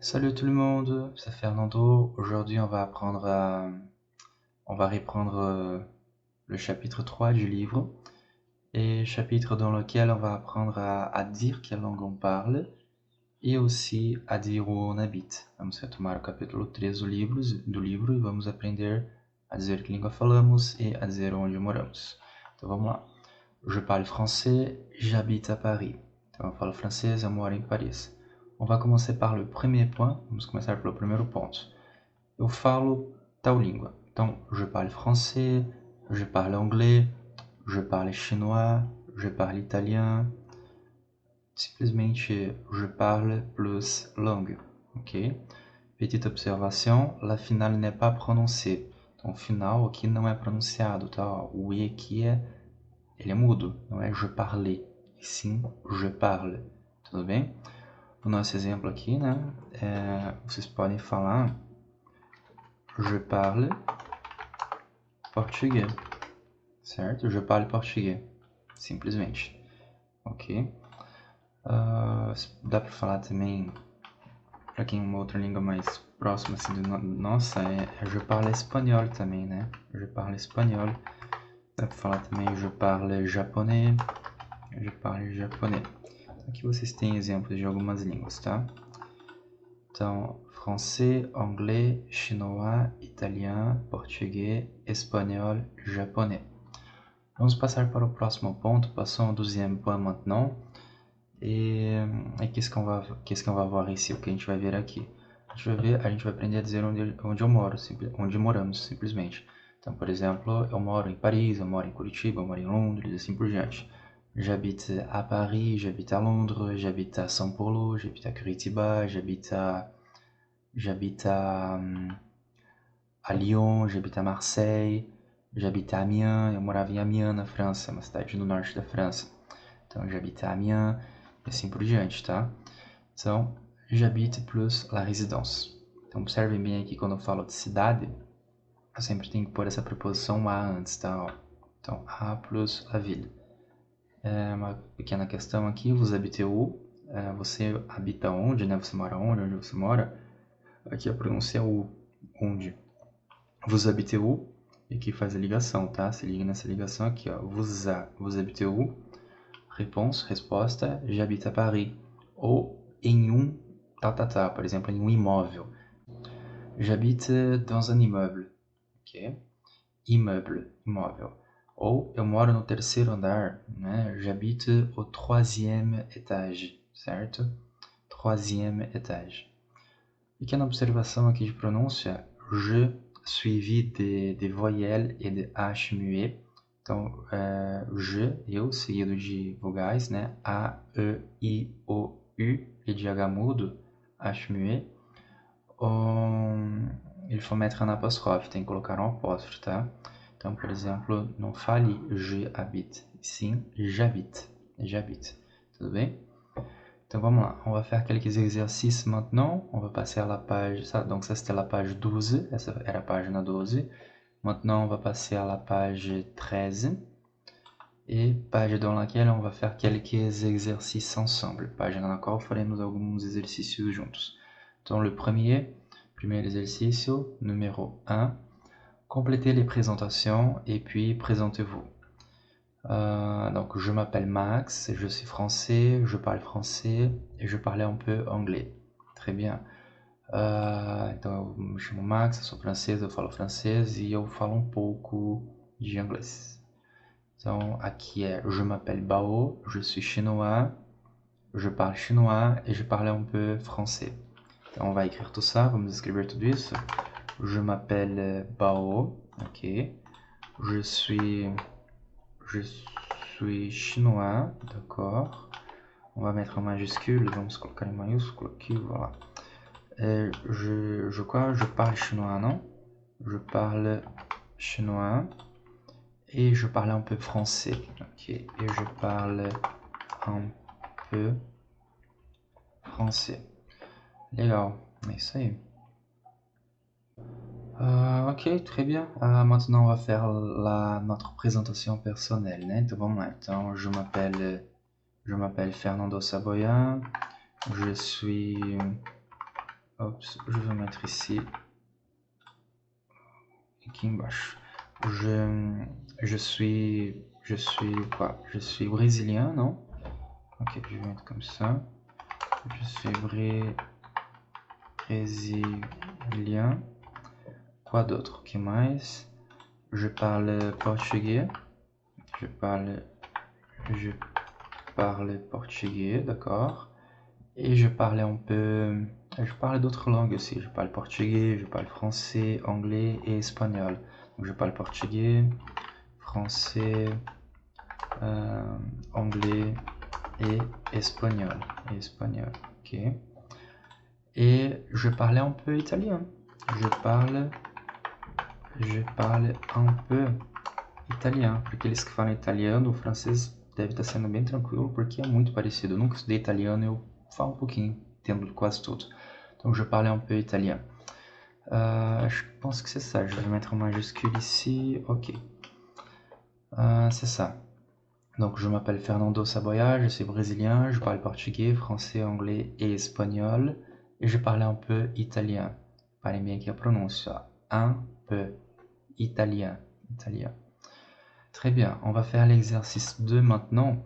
Salut tout le monde, c'est Fernando. Aujourd'hui, on va reprendre le chapitre 3 du livre et chapitre dans lequel on va apprendre à dire quelle langue on parle e aussi a dire où on habite. Vamos retomar o capítulo 3 do livro e vamos aprender a dizer que língua falamos e a dizer onde moramos. Então vamos lá. Je parle français, j'habite à Paris. Então eu falo francês, eu moro em Paris. On va commencer par le premier point. Vamos começar pelo primeiro ponto. Eu falo tal língua. Então, je parle français, je parle anglais, je parle chinois, je parle italien. Simplesmente, je parle plus langue. Ok? Petite observation, la finale n'est pas prononcée. Então, o final aqui não é pronunciado, tá? O E aqui ele é mudo, não é je parlais, e sim je parle. Tudo bem? O nosso exemplo aqui, né? Vocês podem falar je parle português, certo? Je parle português, simplesmente, ok? Dá para falar também, para quem uma outra língua mais próxima assim, de nossa, je parle espanhol também, né? Je parle espanhol. Dá para falar também je parle japonês, je parle japonês. Aqui vocês têm exemplos de algumas línguas, tá? Então, français, anglais, chinois, italien, português, espanhol, japonês. Vamos passar para o próximo ponto. Passons au deuxième point maintenant. E qu'est-ce qu'on va voir ici? O que a gente vai ver aqui? A gente vai aprender a dizer onde eu moro, onde moramos, simplesmente. Então, por exemplo, eu moro em Paris, eu moro em Curitiba, eu moro em Londres, assim por diante. J'habite à Paris, j'habite à Londres, j'habite à São Paulo, j'habite à Curitiba, j'habite à Lyon, j'habite à Marseille, j'habite à Amiens, eu morava em Amiens, na França, uma cidade no norte da França. Então, j'habite à Amiens, e assim por diante, tá? Então, j'habite plus la résidence. Então, observem bem aqui quando eu falo de cidade, eu sempre tenho que pôr essa preposição a antes, tá? Então, a plus la ville. Uma pequena questão aqui, vous habitez où? Você habita onde, né? Você mora onde? Onde você mora? Aqui a pronúncia é o onde. Vous habitez où? E aqui faz a ligação, tá? Se liga nessa ligação aqui, ó. Vous habitez où? Resposta, j'habite à Paris. Ou em tá. Por exemplo, em imóvel. J'habite dans un immeuble. Ok? Immeuble, imóvel. Ou eu moro no terceiro andar, né? J'habite au troisième étage, certo? Troisième étage. Pequena observação aqui de pronúncia, je suivi de voyelles et de H muet. Então, je, eu, seguido de vogais, né? A, E, I, O, U e de H mudo, H muet. Il faut mettre un apostrophe, tem que colocar um apóstrofe, tá? Então, por exemplo, não fale je habite, sim j'habite, j'habite. Tudo bem? Então vamos lá, on va faire quelques exercices maintenant. On va passer à la page, donc ça c'était la page 12, essa era a página 12. Maintenant on va passer à la page 13. Et page dans laquelle on va faire quelques exercices ensemble. Página na qual faremos alguns exercícios juntos. Então le premier exercício, numéro 1. Complétez les présentations et puis présentez-vous. Donc je m'appelle Max, je suis français, je parle français et je parle un peu anglais. Très bien. Então eu me chamo Max, eu sou francês, eu falo francês e eu falo um pouco de inglês. Então aqui é je m'appelle Bao, je suis chinois, je parle chinois et je parle un peu français. Então on va écrire tout ça, vamos escrever tudo isso. Je m'appelle Bao, ok. Je suis chinois, d'accord. On va mettre en majuscule, vamos colocar em maiúsculo aqui, voilà. Je parle chinois, non? Je parle chinois et je parle un peu français, ok. Et je parle un peu français. Legal, é isso aí. Ok, très bien. Maintenant, on va faire notre présentation personnelle, né? Então, vamos lá. Então, je m'appelle Fernando Saboya. Je suis Oups, je vais mettre ici. Aqui embaixo. Je suis quoi? Je suis brésilien, non? Ok, je vais mettre comme ça. Je suis brésilien. Quoi d'autre? Que mais? Je parle portugais. Je parle portugais, d'accord. Et je parlais un peu... Je parle d'autres langues aussi. Je parle portugais, je parle français, anglais et espagnol. Donc je parle portugais, français, anglais et espagnol. Ok. Et je parlais un peu italien. Je parle um peu italiano, porque eles que falam italiano, o francês deve estar sendo bem tranquilo, porque é muito parecido. Eu nunca estudei italiano, eu falo um pouquinho, entendo quase tudo. Donc je parle un peu italien. Je pense que c'est ça, je vais mettre en majuscule ici, ok. C'est ça. Donc je m'appelle Fernando Saboia, je suis brésilien, je parle portugais, français, anglais et espagnol. Et je parle un peu italien. Parlez bien aqui a pronúncia. Un peu. Italien. Très bien, on va faire l'exercice 2 maintenant.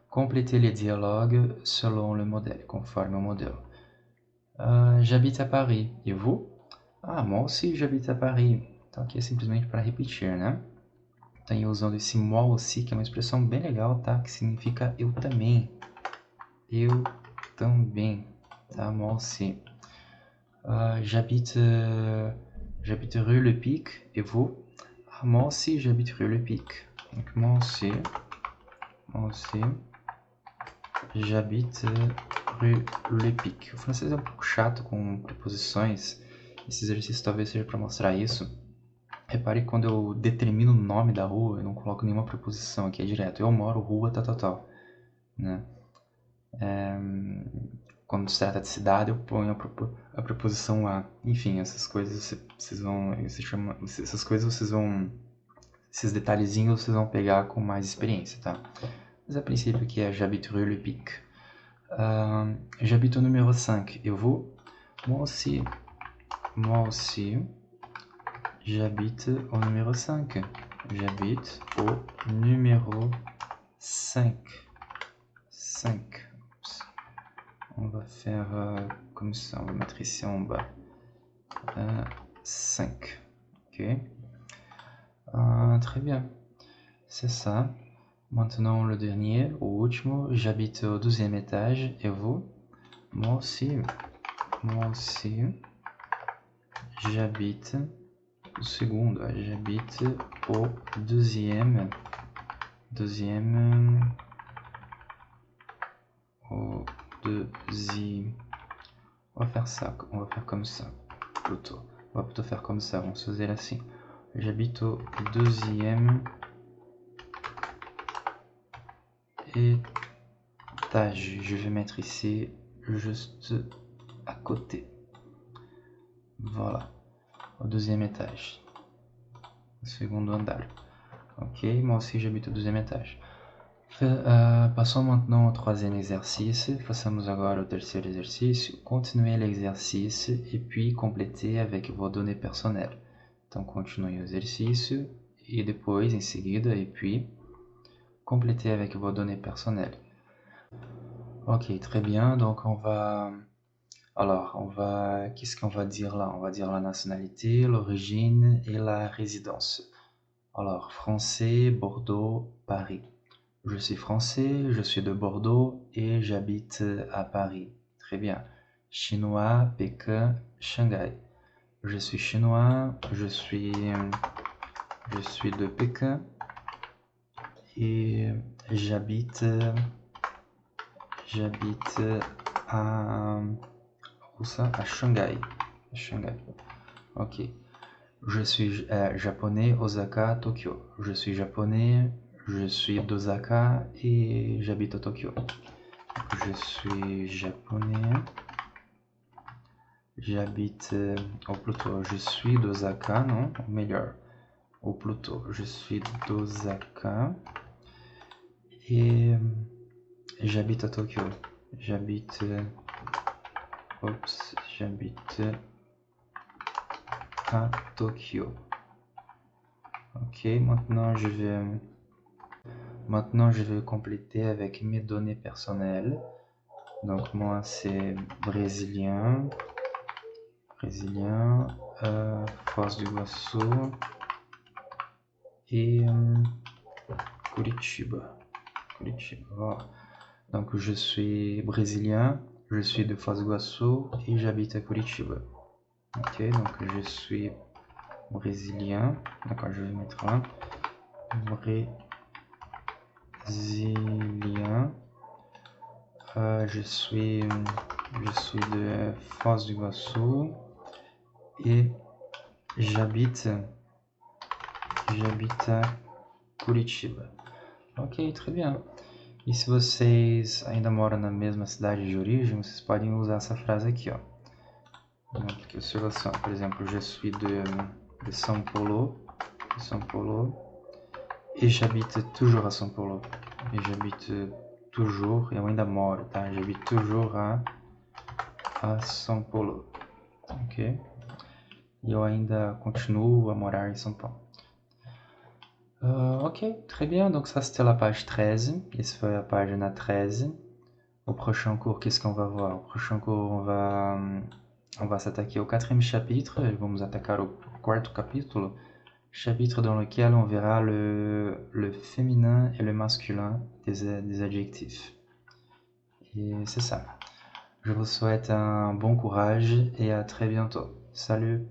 Compléter les dialogues selon le modèle, conforme au modèle. J'habite à Paris. E vous? Ah, moi aussi j'habite à Paris. Então aqui é simplesmente para repetir, né? Então usando esse moi aussi, que é uma expressão bem legal, tá? Que significa eu também. Eu também, tá? Moi aussi. J'habite rue Le Pic. Et vous? Ah, moi aussi j'habite rue Le Pic. Donc moi aussi j'habite rue Le Pic. O francês é um pouco chato com preposições. Esse exercício talvez seja para mostrar isso. Repare que quando eu determino o nome da rua, eu não coloco nenhuma preposição aqui, é direto. Eu moro, rua, tal. Né? Quando se trata de cidade, eu ponho a preposição a. Enfim, essas coisas vocês vão. Essas coisas vocês vão. Esses detalhezinhos vocês vão pegar com mais experiência, tá? Mas a princípio aqui é j'habite rue Le Pic. J'habite au numéro 5. Et vous? Moi aussi. J'habite au numéro 5. J'habite au numéro 5. On va faire comme ça. On va mettre ici en bas. 5. Ok. Très bien. C'est ça. Maintenant le dernier, au último. J'habite au 12e étage. Et vous? Moi aussi. J'habite au segundo. J'habite au deuxième. On va faire ça. On va faire comme ça. Plutôt. On va plutôt faire comme ça. On se faisait assim. J'habite au deuxième étage. Je vais mettre ici juste à côté. Voilà. Au deuxième étage. Segundo andar. Ok, moi aussi j'habite au deuxième étage. Passons maintenant au troisième exercice. Façamos agora o terceiro exercício. Continuez l'exercice et puis complétez avec vos données personnelles. Então continue o exercício e depois, em seguida, et puis complétez avec vos données personnelles. Ok, très bien. Donc on va... Alors, qu'est-ce qu'on va dire là? On va dire la nationalité, l'origine et la résidence. Alors, français, Bordeaux, Paris. Je suis français, je suis de Bordeaux et j'habite à Paris. Très bien. Chinois, Pékin, Shanghai. Je suis chinois, je suis de Pékin et j'habite à... Où ça? À Shanghai. Ok. Je suis japonais, Osaka, Tokyo. Je suis japonais, je suis d'Osaka et j'habite à Tokyo. Je suis japonais, j'habite, ou plutôt, je suis d'Osaka, non? Melhor. Ou plutôt, je suis d'Osaka et j'habite à Tokyo. J'habite J'habite à Tokyo. Ok, maintenant je vais compléter avec mes données personnelles. Donc moi c'est brésilien, Foz do Iguaçu et Curitiba. Voilà. Donc je suis brésilien, je suis de Foz do Iguaçu et j'habite à Curitiba. Ok, donc je suis brésilien. D'accord, je vais mettre là. Brésilien. Je suis de Foz do Iguaçu et j'habite à Curitiba. Ok, très bien. E se vocês ainda moram na mesma cidade de origem, vocês podem usar essa frase aqui, ó. Donc, observation, par exemple, je suis de São Paulo, et j'habite toujours à São Paulo. Et j'habite toujours, eu ainda moro, tá? J'habite toujours à São Paulo, ok? E eu ainda continuo a morar em São Paulo. Ok, très bien, donc ça c'était la page 13, essa foi a página 13. Au prochain cours, qu'est-ce qu'on va voir? Au prochain cours, on va s'attaquer au 4e chapitre, et vamos atacar o 4º capítulo, chapitre dans lequel on verra le féminin et le masculin des adjectifs. Et c'est ça. Je vous souhaite un bon courage et à très bientôt. Salut!